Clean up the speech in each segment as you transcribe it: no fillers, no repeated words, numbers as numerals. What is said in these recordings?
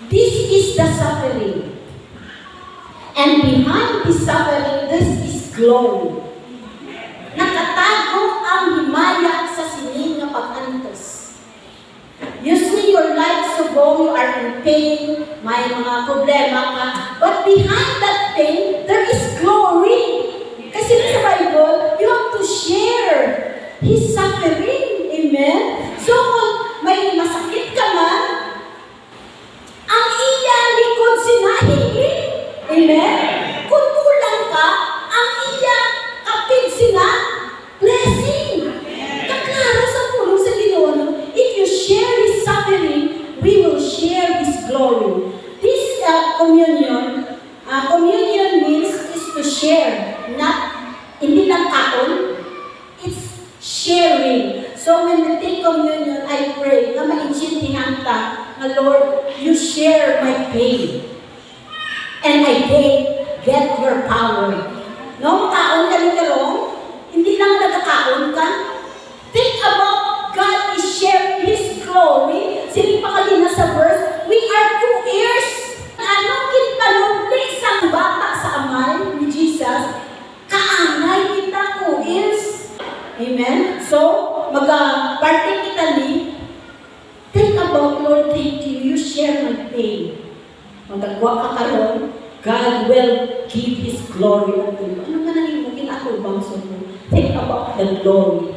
This is the suffering. And behind this suffering, this is glory. Nakatago ang himaya sa sining na pag-antos. Usually your life so go, you are in pain, may mga problema ka, but behind that pain, there is glory. Kasi sa Bible, you have to share His suffering. Amen? So kung may masakit ka man, ang iya likod sinahili. Amen? Kung kulang ka, ang iya kapit sina blessing. Kaklaro sa pulong sa Ginoo, if you share His suffering, we will share His glory. This communion means is to share, not hindi lang kaon, it's sharing. So when we take communion, I pray na maintindihan ta na Lord, you share my pain. And I get your power. No, kaon ka ni karong, hindi lang nagkakaon ka. Think about God is sharing His glory. Siling pa kanina sa verse, we are 2 heirs. Anong kinpanumli sa bata sa amay ni Jesus? Kaanay kita 2 heirs. Amen? So, mag-partake kita ni, think about, Lord, thank you, you share my pain. Magagwa ka karon, God will give His glory unto you. Ano nga naging mungkin ako ibang sumo? Think about the glory.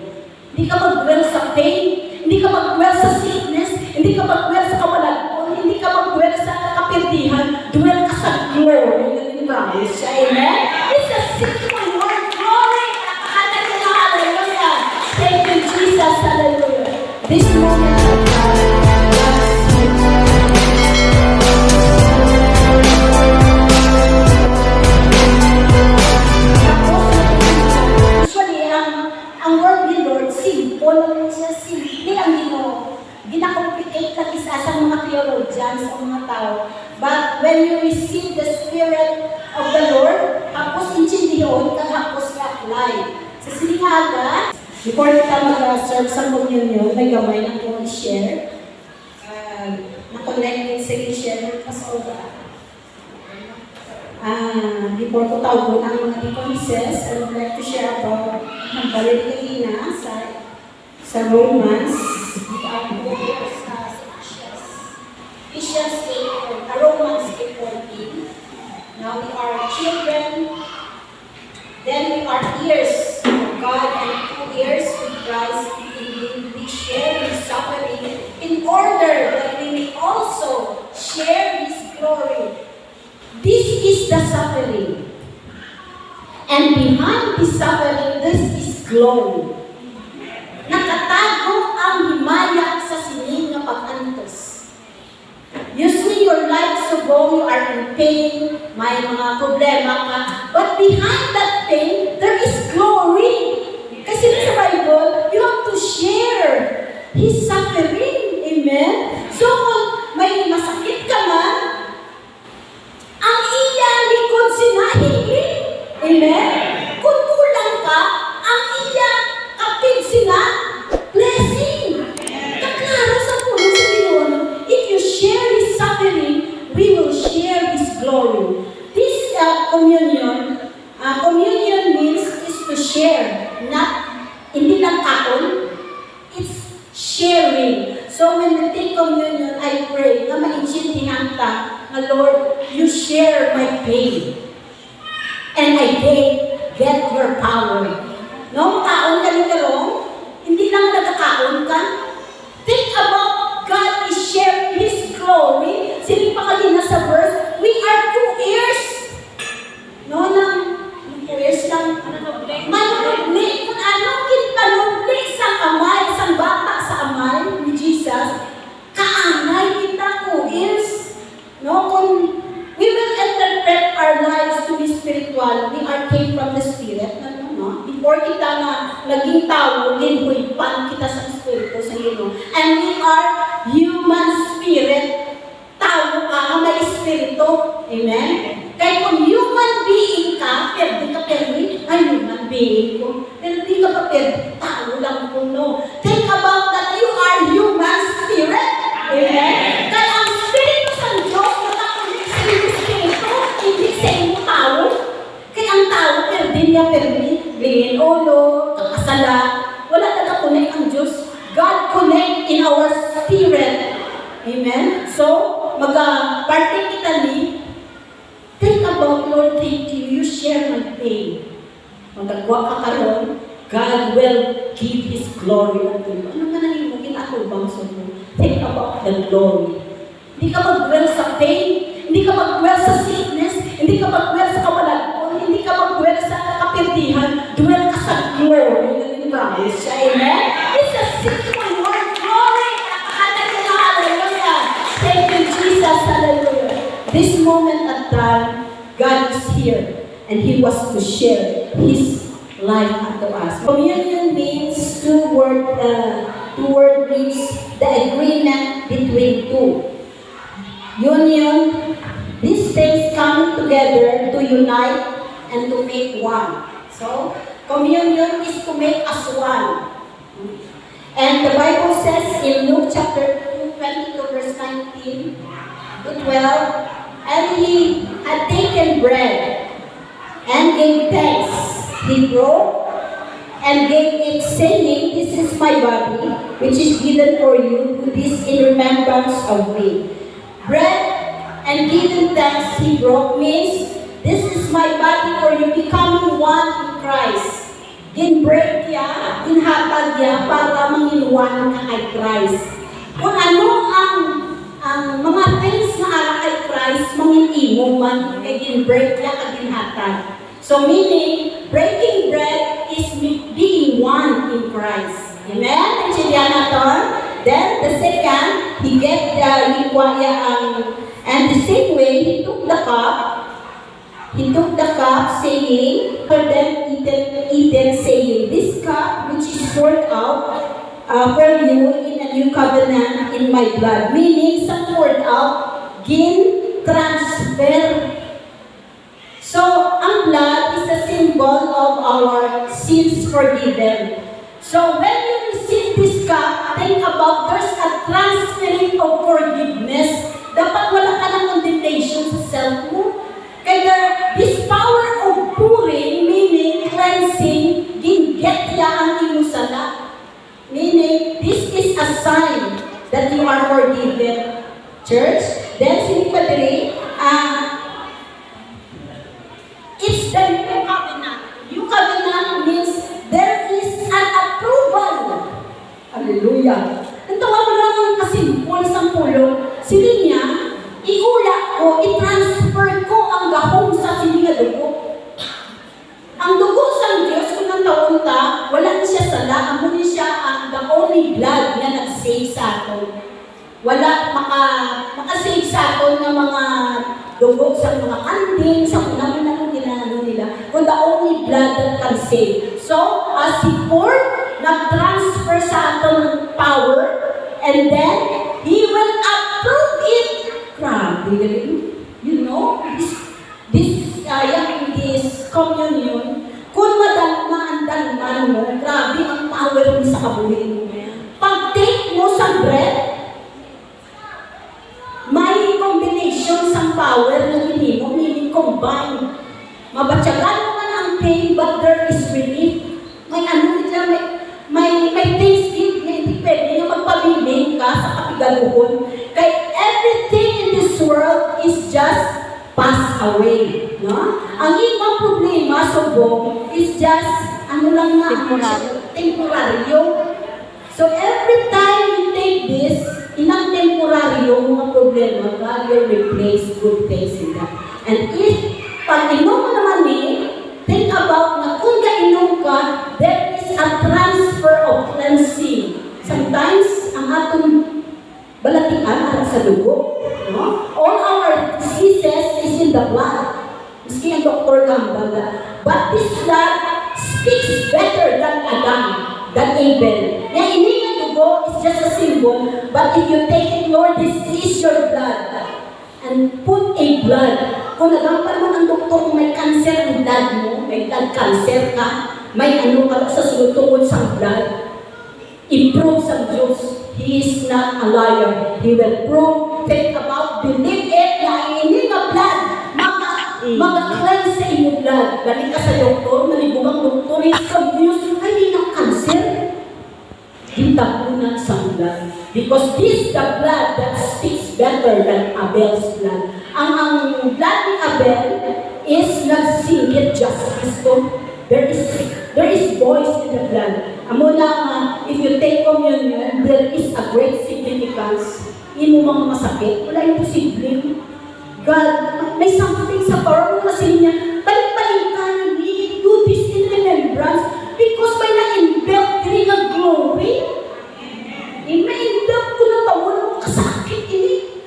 Hindi ka mag-dwell sa pain, hindi ka mag-dwell sa sickness, hindi ka mag-dwell sa kamalagpon, hindi ka mag-dwell sa kapirdihan, dwell ka sa glory. Ganun ba? Amen? It's a simple word, glory. Hallelujah. Thank you, Jesus. Hallelujah. This moment of God. Sa mga theologians, sa mga tao. But when you receive the Spirit of the Lord, hapos intindiyon, kag hapos i-apply. Sa silingaga, before kita mag-serve sa communion, may gamay na kong i-share. Na-connect sa i-share ng pasoda. Before ko tawag ang mga deaconesses, I would like to share about ang Balilina sa Romans. Ephesians 8, Romans 8:14. Now we are children, then we are heirs of God and co-heirs with Christ, in we share His suffering, in order that we may also share His glory. This is the suffering. And behind this suffering, this is glory. Nakatago ang himaya sa sining na pag-antos. Usually your life so go, you are in pain, may mga problema ka, but behind that pain, there is glory. Kasi sa Bible, you have to share His suffering. Amen? So kung may masakit ka man, ang iya likod sinahili. Amen? Kung kulang ka, ang iya kapit sina blessing. Kaklaro sa pulong sa Ginoo, if you share His suffering, we will share His glory. This communion means is to share, not hindi lang kaon, it's sharing. So when we take communion, I pray na maintindihan ta na Lord, you share my pain. And I get your power. No, kaon ka ni karong, hindi lang nagkakaon ka. Think about God is sharing His glory. Siling pa kanina sa verse, we are 2 heirs. No, nang 2 heirs lang, manubli. Kung anong kinpanubli sa amay, sa bata sa amay ni Jesus, kaanay kita 2 heirs. No, kung we will interpret our lives to be spiritual, we are came from the Spirit. No? Before kita na naging tao, linhuipan kita sa Espiritu sa Ginoo. And we are human spirit. Tao ka na may Espiritu. Amen? Kaya kung human being ka, pero di ka permit, ay human being ko. Pero di ka pa permit, tao lang ko, no. Think about that you are human spirit. Amen? Kaya ang Espiritu sa Diyos So, particularly, think about, Lord, thank you. You share my pain. Magkagwa ka karon, God will give His glory unto you. Ano man ang imugin ako, bangso mo? Think about the glory. Hindi ka mag-dwell sa pain, hindi ka mag-dwell sa sickness, hindi ka mag-dwell sa kamalagpon, hindi ka mag-dwell sa kapirdihan, dwell ka sa glory. Yung promise siya, amen? It's a simple word, glory. Hallelujah. Thank you, Jesus. Hallelujah. This moment at time, God is here, and He was to share His life unto us. Communion means two-word means the agreement between two. Union, these things come together to unite and to make one. So, communion is to make us one. And the Bible says in Luke chapter 22, verse 19 to 12, and He had taken bread and gave thanks. He broke and gave it, saying, "This is my body, which is given for you. Do this in remembrance of me." Bread and giving thanks He broke means, this is my body for you, becoming one in Christ. Gin-break niya, ginhatag niya para manginuwan ka kay Christ. Kung ano ang mga things na ara kay Christ, mangin-imo man, kay gin-break niya ka ginhatag. So meaning, breaking bread is being one in Christ. Amen? Intindihan natin? Then, the second, he get the and the same way, he took the cup, saying, for them eaten, saying, "This cup which is poured out for you in a new covenant in my blood." Meaning, sa poured out, transfer. So, ang blood is a symbol of our sins forgiven. So, when you receive this cup, think about there's a transferring of forgiveness. Dapat wala ka ng condemnation sa self mo. Kaya this power of pouring, meaning cleansing, ginget ya ang imusala. Meaning, this is a sign that you are forgiven. Church, then sini pa diri, it's the new covenant. New covenant means there is an approval. Hallelujah. Ang tawa mo lang ang kasimpol sa pulong, sili niya, iula ko, i-transfer ko ang gahong sa sili nga dugo. Ang dugo sa Diyos, kung ang taon ta, wala na siya sala, amunin siya ang the only blood na nag-save sa aton. Wala makasave sa aton ng mga dugo sa mga kanding, sa kung naman nila, kung the only blood that can save. So, as He poured, nag-transfer sa aton power, and then, He will approve it. Grabe, you know, this communion, kung madalman mo, grabe ang power mo sa kabuhin mo. Pag-take mo sa bread, may combination sa power na hindi mo, meaning combine. Mabatyagan mo man ang pain, but there is relief. May thanksgiving na hindi pwede na magpabiling ka sa kapigaluhon. Kaya everything in this world is just pass away. No? Ang ibang problema, subong, is just, temporaryo. So every time you take this, inang temporaryo mga problema, God will replace good things in that. And if pag inom mo naman think about na kung kainom ka, there is a transfer of cleansing. Sometimes, ang atong balatian at sa dugo. No? All our diseases is in the blood. Maski ang doktor gambal. But this blood speaks better than Adam, than Abel. Yung iningan dugo is just a symbol, but if you take it, Lord, this is your blood. And put a blood. Kung nagampal man ang doktor kung may cancer ng blood mo, may blood cancer ka, may ka sa sulutungod sa blood, improve sa Diyos. He is not a liar. He will prove, think about, believe it, na ini nga blood, mag-cleanse sa inyong blood. Balik ka sa doktor, malibong ang doktor, is confused, ay, di na cancer. Hitapunan sa blood. Because this is the blood that speaks better than Abel's blood. Ang blood ni Abel is nagsingit justice to. There is voice in the blood. Amo lang, if you take communion, there is a great significance. Imo mga masakit, wala imposible. God, may something sa power mo kasi niya. Balik-balikan, we do this in remembrance because may na-invelt rin ang glory. May-invelt ko na tawon mo kasakit ini.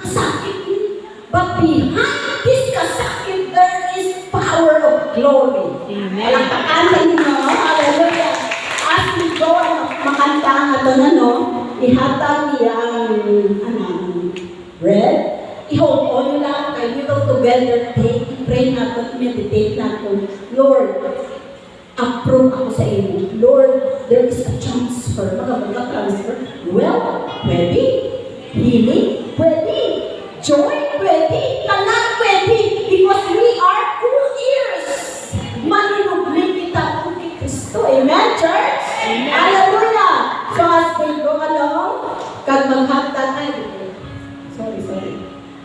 Kasakit ini. But behind this kasakit, there is power of glory. Palakpakan sa inyo, hallelujah. As we go, makanta nga ito na, no? Ihatag niya ang bread. I-hold on lang kayo. We go together, pray natin, meditate natin. Lord, approve ako sa inyo. Lord, there is a transfer. Magka-transfer. Well, pwede. Healing, pwede. Joy, pwede. Tanan, pwede. Because we are co-heirs. Maninugling kita kung kay Kristo. Amen, church? Amen. Hallelujah. So as we go along, kag maghatag ay, sorry.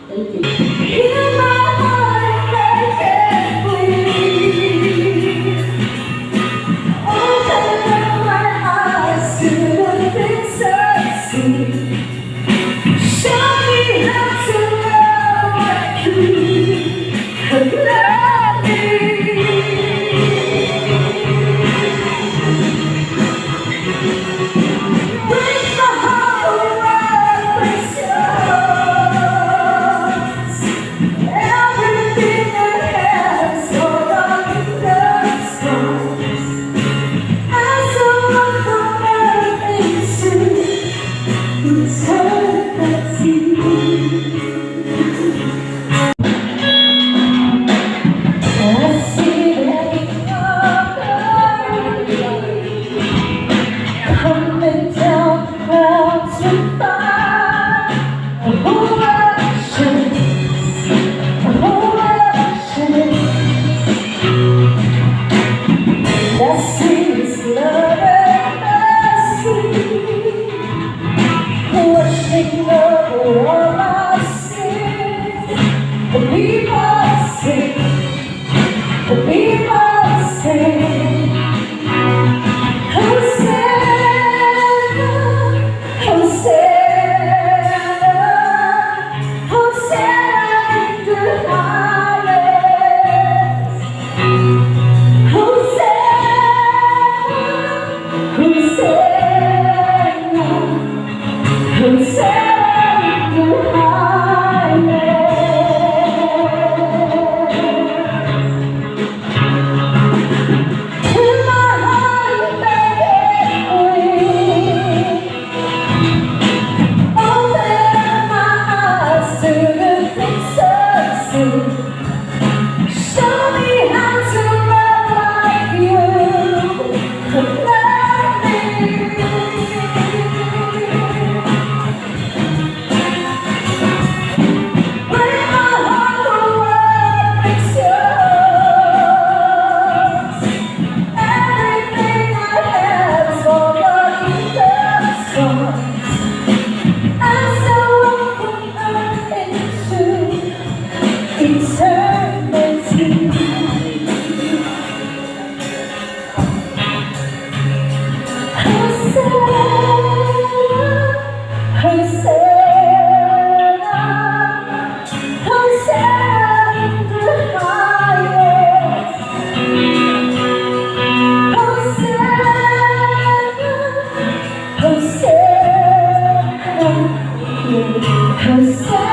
Thank you. In my heart, I can breathe. Open my eyes to the things I see. Show me how to love like you love me. Break my heart around precious. Everything I have so long loves songs. I saw from everything to eternity. I see that coming down the clouds and fire. A whole ocean, a whole ocean. That sees love and mercy, washing over all my sins. The people sing, the people sing. Hosanna, Hosanna, Hosanna in the highest. Hosanna, Hosanna, Hosanna in the highest. In my heart, open my eyes to the things I see. Show me how to love like you love me. Break my heart around precious. Everything I have so lucky loves songs. I saw from earth into eternity. Hosanna, Hosanna, Hosanna in the highest. Hosanna, Hosanna, Hosanna.